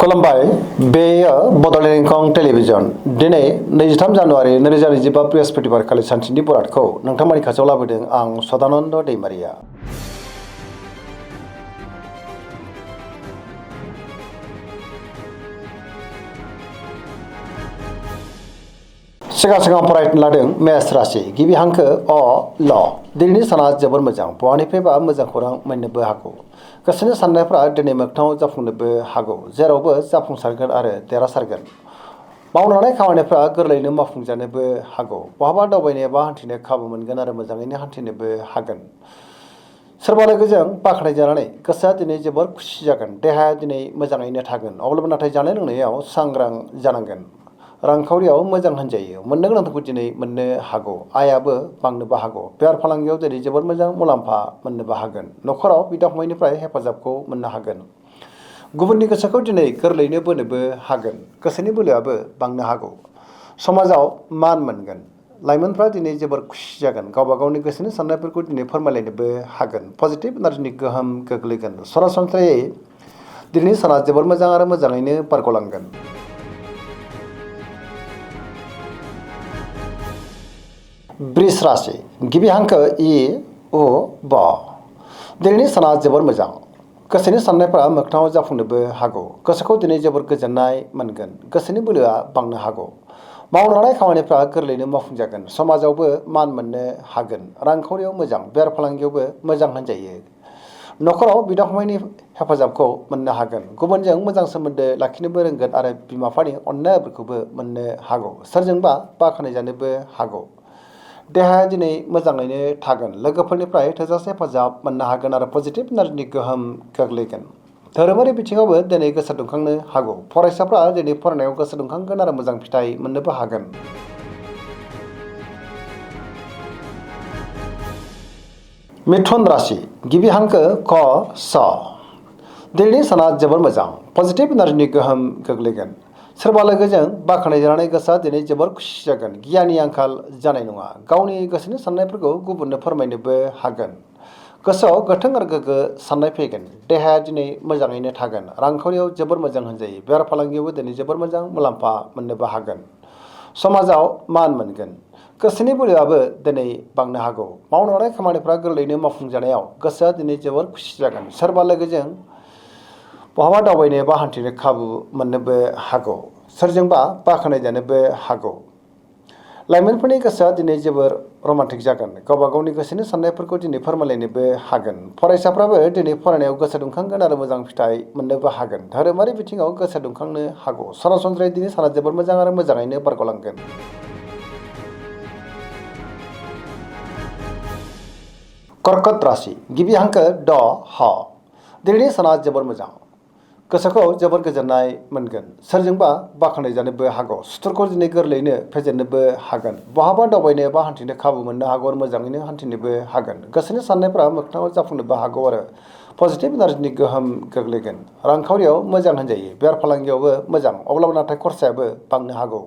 खुलुमबाय बेयो बड'लेण्ड इंखं टेलिभिजन दिनै 23 जानुवारि 2025 बृहस्पतिबार खालि सानसेनि बरादखौ नोंथांमोननि खाथियाव लाबोदों आं सदानन्द दैमारिया। सिगां फरायनो लादों मेष राशि गिबि हांखो अ ल दिनैनि साना जोबोर मोजां बहानिफ्रायबा मोजां खौरां मोननोबो हागौ। गोसोनि साननायफ्रा दिनै मोगथाङाव जाफुंनोबो हागौ जेरावबो जाफुंसारगोन आरो देरहासारगोन। मावनो लानाय खामानिफ्रा गोरलैयैनो मावफुंजानोबो हागौ। बहाबा दावबायनो एबा हान्थिनो खाबु मोनगोन आरो मोजाङैनो हान्थिनोबो हागोन। सोरबा लोगोजों बाख्नायजानानै गोसोआ दिनै जोबोर खुसि जागोन। देहाया दिनै मोजाङैनो थागोन अब्लाबो नाथाय जानाय लोंनायाव सांग्रां जानांगोन। रांखावरियाव मोजां होनजायो मोननो गोनांफोरखौ दिनै मोननो हागौ। आयाबो बांनोबो हागौ। बेफार फालांगियाव दिनै जोबोर मोजां मुलाम्फा मोननोबो हागोन। न'खराव बिदा फंबायनिफ्राय हेफाजाबखौ मोननो हागोन। गुबुननि गोसोखौ दिनै गोरलैयैनो बोनोबो हागोन। गोसोनि बोलोआबो बांनो हागौ। समाजाव मान मोनगोन। लाइमोनफ्रा दिनै जोबोर खुसि जागोन। गावबा गावनि गोसोनि साननायफोरखौ दिनै फोरमायलायनोबो हागोन। पजिटिभ एनार्जिनि गोहोम गोग्लैगोन। सरासनस्रायै दिनैनि साना जोबोर मोजां आरो मोजाङैनो बारग'लांगोन। वृष राशि गिबि हांखो इ उ ब दिनैनि साना जोबोर मोजां। गोसोनि साननायफ्रा मोगथाङाव जाफुंनोबो हागौ। गोसोखौ दिनै जोबोर गोजोननाय मोनगोन। गोसोनि बोलोआ बांनो हागौ। मावनो लानाय खामानिफ्रा गोरलैयैनो मावफुंजागोन। समाजावबो मान मोननो हागोन। रांखावरियाव मोजां बेफार फालांगियावबो मोजां होनजायो। न'खराव बिदा फंबायनि हेफाजाबखौ मोननो हागोन। गुबुनजों मोजां सोमोन्दो लाखिनोबो रोंगोन आरो बिमा बिफानि अननायफोरखौबो मोननो हागौ। सोरजोंबा बाख्नायजानोबो हागौ। देहाया दिनै मोजाङैनो थागोन। लोगोफोरनिफ्राय थोजासे हेफाजाब मोननो हागोन आरो पजिटिभ एनार्जिनि गोहोम गोग्लैगोन। धोरोमारि बिथिङावबो दिनै गोसो दुंखांनो हागौ। फरायसाफ्रा दिनै फरायनायाव गोसो दुंखांगोन आरो मोजां फिथाइ मोननोबो हागोन। मिथुन राशि गिबि हांखो क स दिनैनि साना जोबोर मोजां पजिटिभ एनार्जिनि गोहोम गोग्लैगोन। सोरबा लोगोजों बाख्नायजानानै गोसोआ दिनै जोबोर खुसि जागोन। गियाननि आंखाल जानाय नङा। गावनि गोसोनि साननायफोरखौ गुबुननो फोरमायनोबो हागोन। गोसोआव गोथों आरो गोग्गो साननाय फैगोन। देहाया दिनै मोजाङैनो थागोन। रांखावरियाव जोबोर मोजां होनजायो। बेफार फालांगियावबो दिनै जोबोर मोजां मुलाम्फा मोननोबो हागोन। समाजाव मान मोनगोन। गोसोनि बोलोआबो दिनै बांनो हागौ। मावनो लानाय खामानिफ्रा गोरलैयैनो मावफुंजानायाव गोसोआ दिनै जोबोर खुसि जागोन। सोरबा लोगोजों बहाबा दावबायनो एबा हान्थिनो खाबु मोननोबो हागौ। सोरजोंबा बाख्नायजानोबो हागौ। लाइमोनफोरनि गोसोआ दिनै जोबोर रमान्टिक जागोन। गावबा गावनि गोसोनि साननायफोरखौ दिनै फोरमायलायनोबो हागोन। फरायसाफ्राबो दिनै फरायनायाव गोसो दुंखांगोन आरो मोजां फिथाइ मोननोबो हागोन। धोरोमारि बिथिङाव गोसो दुंखांनो हागौ। सरासनस्रायै दिनै साना जोबोर मोजां आरो मोजाङैनो बारग'लांगोन। कर्कट राशि गिबि हांखो ड ह दिनैनि साना जोबोर मोजां। गोसोखौ जोबोर गोजोननाय मोनगोन। सोरजोंबा बाख्नायजानोबो हागौ। सुथुरखौ दिनै गोरलैयैनो फेजेननोबो हागोन। बहाबा दावबायनो एबा हान्थिनो खाबु मोननो हागौ आरो मोजाङैनो हान्थिनोबो हागोन। गोसोनि साननायफ्रा मोगथाङाव जाफुंनोबो हागौ आरो पजिटिभ एनार्जिनि गोहोम गोग्लैगोन। रांखावरियाव मोजां होनजायो। बेफार फालांगियावबो मोजां अब्लाबो नाथाय खरसायाबो बांनो हागौ।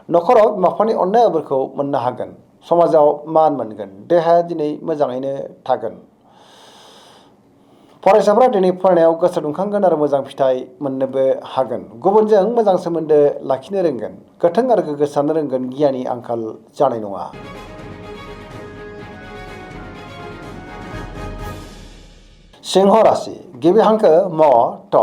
न'खराव बिमा बिफानि अननायफोरखौ मोननो हागोन। समाजाव मान मोनगोन। देहाया दिनै मोजाङैनो थागोन। फरायसाफ्रा दिनै फरायनायाव गोसो दुंखांगोन आरो मोजां फिथाइ मोननोबो हागोन। गुबुनजों मोजां सोमोन्दो लाखिनो रोंगोन। गोथों आरो गोग्गो साननो रोंगोन। गियाननि आंखाल जानाय नङा। सिंह राशि गिबि हांखो म ट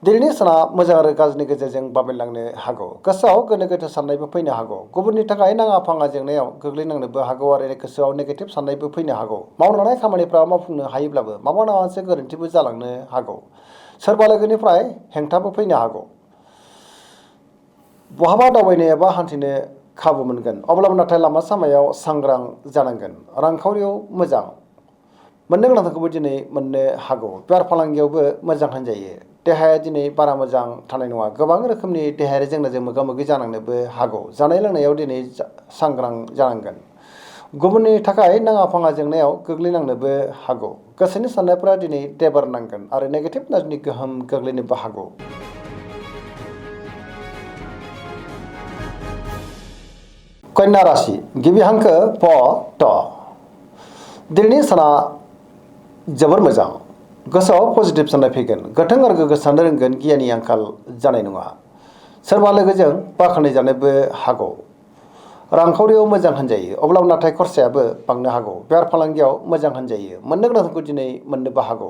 दिनैनि साना मोजां आरो गाज्रिनि गेजेरजों बाबेनलांनो हागौ। गोसोआव गोनो गोथो साननायबो फैनो हागौ। गुबुननि थाखाय नाङा फाङा जेंनायाव गोग्लैनांनोबो हागौ आरो गोसोआव नेगेटिभ साननायबो फैनो हागौ। मावनो लानाय खामानिफ्रा मावफुंनो हायोब्लाबो माबा मोनसे गोरोन्थिबो जालांनो हागौ। सोरबा लोगोनिफ्राय हेंथाबो फैनो हागौ। बहाबा दावबायनो एबा हान्थिनो खाबु मोनगोन अब्लाबो नाथाय लामा सामायाव सांग्रां जानांगोन। रांखावरियाव मोजां मोननो गोनांखौबो दिनै मोननो हागौ। बेफार फालांगियावबो मोजां होनजायो। देहाया दिनै बारा मोजां थानाय नङा। गोबां रोखोमनि देहायारि जेंनाजों मोगा मोगि जानांनोबो हागौ। जानाय लोंनायाव दिनै सांग्रां जानांगोन। गुबुननि थाखाय नाङा फाङा जेंनायाव गोग्लैनांनोबो हागौ। गोसोनि साननायफ्रा दिनै देबार नांगोन आरो नेगेटिभ एनार्जिनि गोहोम गोग्लैनोबो हागौ। कन्या राशि गिबि हांखो प ट दिनैनि साना जोबोर मोजां। गोसोआव पजिटिभ साननाय फैगोन गोथों आरो गोग्गो साननो रोंगोन गियाननि आंखाल जानाय नङा सोरबा लोगोजों बाख्नायजानोबो हागौ रांखावरियाव मोजां होनजायो अब्लाबो नाथाय खरसायाबो बांनो हागौ बेफार फालांगियाव मोजां होनजायो मोननो गोनांखौ दिनै मोननोबो हागौ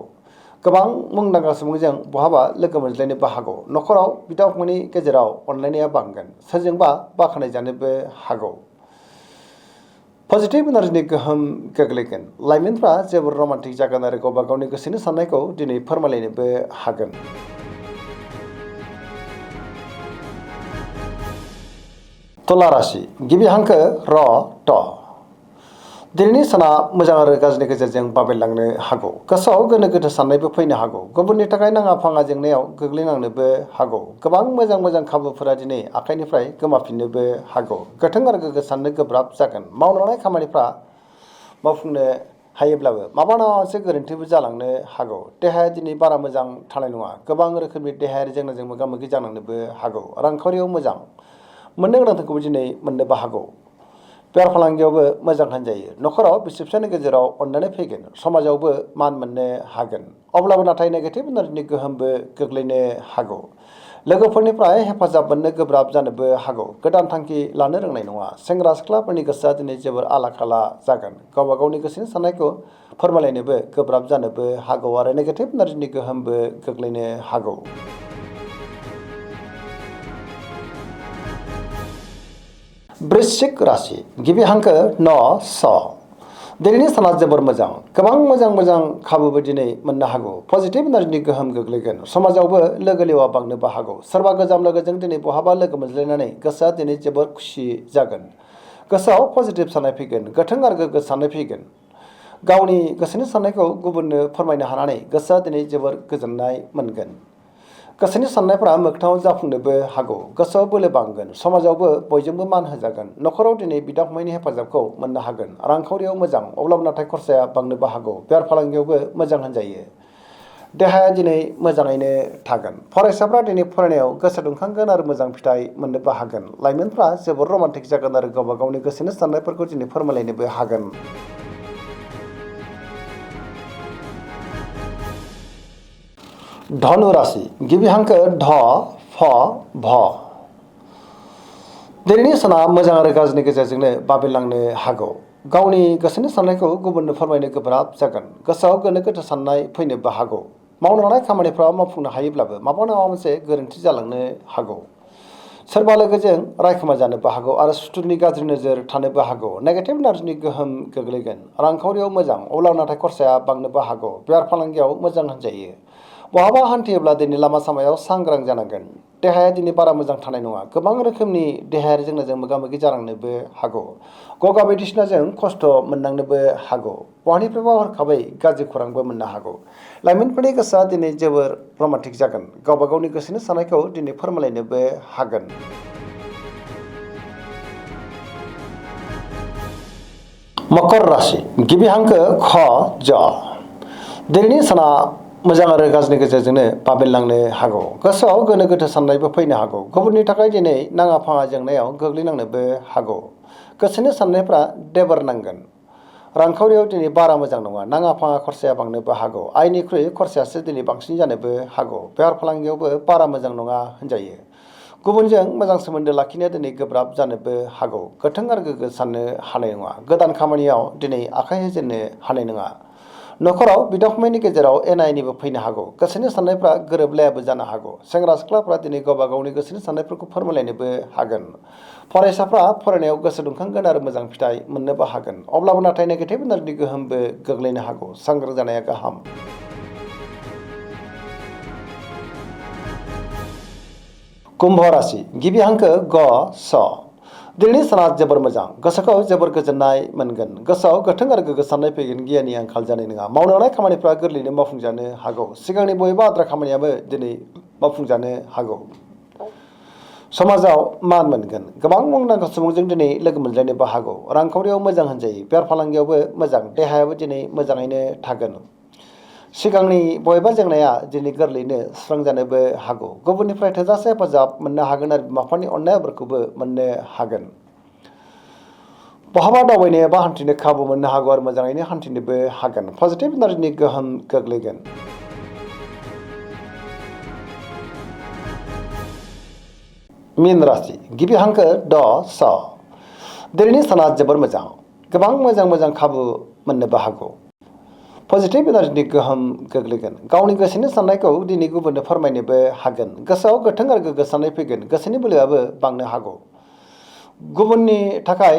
गोबां मुंदांखा सुबुंजों बहाबा लोगो मोनज्लायनोबो हागौ न'खराव बिदा फंबायनि गेजेराव अनलायनाया बांगोन सोरजोंबा बाख्नायजानोबो हागौ पजिटिभ एनार्जिनि गोहोम गोग्लैगोन लाइमोनफ्रा जोबोर रमान्टिक जागोन आरो गावबा गावनि गोसोनि साननायखौ दिनै फोरमायलायनोबो हागोन तुला राशि गिबि हांखो र ट दिनैनि साना मोजां आरो गाज्रिनि गेजेरजों बाबेनलांनो हागौ गोसोआव गोनो गोथो साननायबो फैनो हागौ गुबुननि थाखाय नाङा फाङा जेंनायाव गोग्लैनांनोबो हागौ गोबां मोजां खाबुफोरा दिनै आखाइनिफ्राय गोमाफिननोबो हागौ गोथों आरो गोग्गो साननो गोब्राब जागोन मावनो लानाय खामानिफ्रा मावफुंनो हायोब्लाबो माबा नङा मोनसे गोरोन्थिबो जालांनो हागौ देहाया दिनै बारा मोजां थानाय नङा गोबां रोखोमनि देहायारि जेंनाजों मोगा मोगि जानांनोबो हागौ रांखावरियाव मोजां मोननो गोनांखौबो दिनै मोननोबो हागौ बेफार फालांगियावबो मोजां होनजायो न'खराव बिसि फिसायनि गेजेराव अननानै फैगोन समाजावबो मान मोननो हागोन अब्लाबो नाथाय नेगेटिभ एनार्जिनि गोहोमबो गोग्लैनो हागौ लोगोफोरनिफ्राय हेफाजाब मोननो गोब्राब जानोबो हागौ गोदान थांखि लानो रोंनाय नङा सेंग्रा सिख्लाफोरनि गोसोआ दिनै जोबोर आला खाला जागोन गावबा गावनि गोसोनि साननायखौ फोरमायलायनोबो गोब्राब जानोबो हागौ आरो नेगेटिभ एनार्जिनि गोहोमबो गोग्लैनो हागौ वृश्चिक राशि गिबि हांखो न स दिनैनि साना जोबोर मोजां गोबां मोजां खाबुबो दिनै मोननो हागौ पजिटिभ एनार्जिनि गोहोम गोग्लैगोन समाजावबो लोगो लेवा बांनोबो हागौ सोरबा गोजाम लोगोजों दिनै बहाबा लोगो मोनज्लायनानै गोसोआ दिनै जोबोर खुसि जागोन गोसोआव पजिटिभ साननाय फैगोन गोथों आरो गोग्गो साननाय फैगोन गावनि गोसोनि साननायखौ गुबुननो फोरमायनो हानानै गोसोआ दिनै जोबोर गोजोननाय मोनगोन गोसोनि साननायफ्रा मोगथाङाव जाफुंनोबो हागौ गोसोआव बोलो बांगोन समाजावबो बयजोंबो मान होजागोन न'खराव दिनै बिदा फंबायनि हेफाजाबखौ मोननो हागोन रांखावरियाव मोजां अब्लाबो नाथाय खरसाया बांनोबो हागौ बेफार फालांगियावबो मोजां होनजायो देहाया दिनै मोजाङैनो थागोन फरायसाफ्रा दिनै फरायनायाव गोसो दुंखांगोन आरो मोजां फिथाइ मोननोबो हागोन लाइमोनफ्रा जोबोर रमान्टिक जागोन आरो गावबा गावनि गोसोनि साननायफोरखौ दिनै फोरमायलायनोबो हागोन धनु राशि गिबि हांखो ध फ भ दिनैनि साना मोजां आरो गाज्रिनि गेजेरजोंनो बाबेनलांनो हागौ गावनि गोसोनि साननायखौ गुबुननो फोरमायनो गोब्राब जागोन गोसोआव गोनो गोथो साननाय फैनोबो हागौ मावनो लानाय खामानिफ्राव मावफुंनो हायोब्लाबो माबा नङा मोनसे गोरोन्थि जालांनो हागौ सोरबा लोगोजों रायखोमा जानोबो हागौ आरो सुथुरनि गाज्रि नोजोर थानोबो हागौ नेगेटिभ एनार्जिनि गोहोम गोग्लैगोन रांखावरियाव मोजां अब्ला नाथाय खरसाया बांनोबो हागौ बेफार फालांगियाव मोजां होनजायो बहाबा हान्थियोब्ला दिनै लामा सामायाव सांग्रां जानांगोन देहाया दिनै बारा मोजां थानाय नङा गोबां रोखोमनि देहायारि जेंनाजों मोगा मोगि जानांनोबो हागौ गगा बायदिसिनाजों खस्थ' मोननांनोबो हागौ बहानिफ्रायबा हरखाबै गाज्रि खौरांबो मोननो हागौ लाइमोनफोरनि गोसोआ दिनै जोबोर रमान्टिक जागोन गावबा गावनि गोसोनि साननायखौ दिनै फोरमायलायनोबो हागोन मकर राशि गिबि हांखो ख ज दिनैनि साना मोजां आरो गाज्रिनि गेजेरजोंनो बाबेनलांनो हागौ गोसोआव गोनो गोथो साननायबो फैनो हागौ गुबुननि थाखाय दिनै नाङा फाङा जेंनायाव गोग्लैनांनोबो हागौ गोसोनि साननायफ्रा देबार नांगोन रांखावरियाव दिनै बारा मोजां नङा नाङा फाङा खरसाया बांनोबो हागौ आयनिख्रुइ खरसायासो दिनै बांसिन जानोबो हागौ बेफार फालांगियावबो बारा मोजां नङा होनजायो गुबुनजों मोजां सोमोन्दो लाखिनाया दिनै गोब्राब जानोबो हागौ गोथों आरो गोग्गो साननो हानाय नङा गोदान खामानियाव दिनै आखाइ होजेननो हानाय नङा न'खराव बिदा फंबायनि गेजेराव एना एनिबो फैनो हागौ गोसोनि साननायफ्रा गोरोबलायाबो जानो हागौ सेंग्रा सिख्लाफ्रा दिनै गावबा गावनि गोसोनि साननायफोरखौ फोरमायलायनोबो हागोन फरायसाफ्रा फरायनायाव गोसो दुंखांगोन आरो मोजां फिथाइ मोननोबो हागोन अब्लाबो नाथाय नेगेटिभ एनार्जिनि गोहोमबो गोग्लैनो हागौ सांग्रां जानाया गाहाम कुम्भ राशि गिबि हांखो ग स दिनैनि साना जोबोर मोजां गोसोखौ जोबोर गोजोननाय मोनगोन गोसोआव गोथों आरो गोग्गो साननाय फैगोन गियाननि आंखाल जानाय नङा मावनो लानाय खामानिफ्रा गोरलैयैनो मावफुंजानो हागौ सिगांनि बबेबा आद्रा खामानियाबो दिनै मावफुंजानो हागौ समाजाव मान मोनगोन गोबां मुंदांखा सुबुंजों दिनै लोगो मोनज्लायनोबो हागौ रांखावरियाव मोजां होनजायो बेफार फालांगियावबो मोजां देहायाबो दिनै मोजाङैनो थागोन सिगांनि बबेबा जेंनाया दिनै गोरलैयैनो सुस्रांजानोबो हागौ गुबुननिफ्राय थोजासे हेफाजाब मोननो हागोन आरो बिमा बिफानि अननायफोरखौबो मोननो हागोन बहाबा दावबायनो एबा हान्थिनो खाबु मोननो हागौ आरो मोजाङैनो हान्थिनोबो हागोन पजिटिभ एनार्जिनि गोहोम गोग्लैगोन मीन राशि गिबि हांखो ड स दिनैनि साना जोबोर मोजां गोबां मोजां खाबु मोननोबो हागौ पजिटिभ एनार्जिनि गोहोम गोग्लैगोन गावनि गोसोनि साननायखौ दिनै गुबुननो फोरमायनोबो हागोन गोसोआव गोथों आरो गोग्गो साननाय फैगोन गोसोनि बोलोआबो बांनो हागौ गुबुननि थाखाय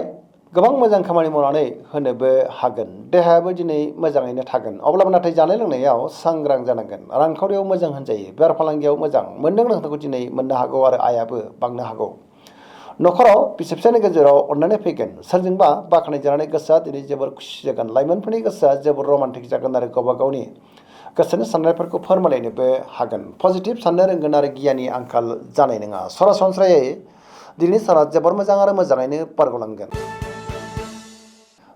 गोबां मोजां खामानि मावनानै होनोबो हागोन देहायाबो दिनै मोजाङैनो थागोन अब्लाबो नाथाय जानाय लोंनायाव सांग्रां जानांगोन रांखावरियाव मोजां होनजायो बेफार फालांगियाव मोजां मोननो गोनांखौ दिनै मोननो हागौ आरो आयाबो बांनो हागौ न'खराव बिसि फिसायनि गेजेराव अननानै फैगोन सोरजोंबा बाख्नाय जानानै गोसोआ दिनै जोबोर खुसि जागोन लाइमोनफोरनि गोसोआ जोबोर रमान्टिक जागोन आरो गावबा गावनि गोसोनि साननायफोरखौ फोरमायलायनोबो हागोन पजिटिभ साननो रोंगोन आरो गियाननि आंखाल जानाय नङा सरासनस्रायै दिनैनि साना जोबोर मोजां आरो मोजाङैनो बारग'लांगोन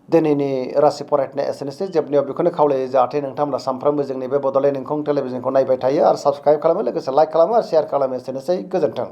दिनैनि राशि फरायनाया एसेनोसै जोबनायाव बेखौनो खावलायो जाहाथे नोंथांमोना सानफ्रोमबो जोंनि बे बड'लेण्ड इंखं टेलिभिजनखौ नायबाय थायो आरो साबस्क्राइब खालामो लोगोसे लाइक खालामो आरो शेयार खालामो एसेनोसै गोजोन्थों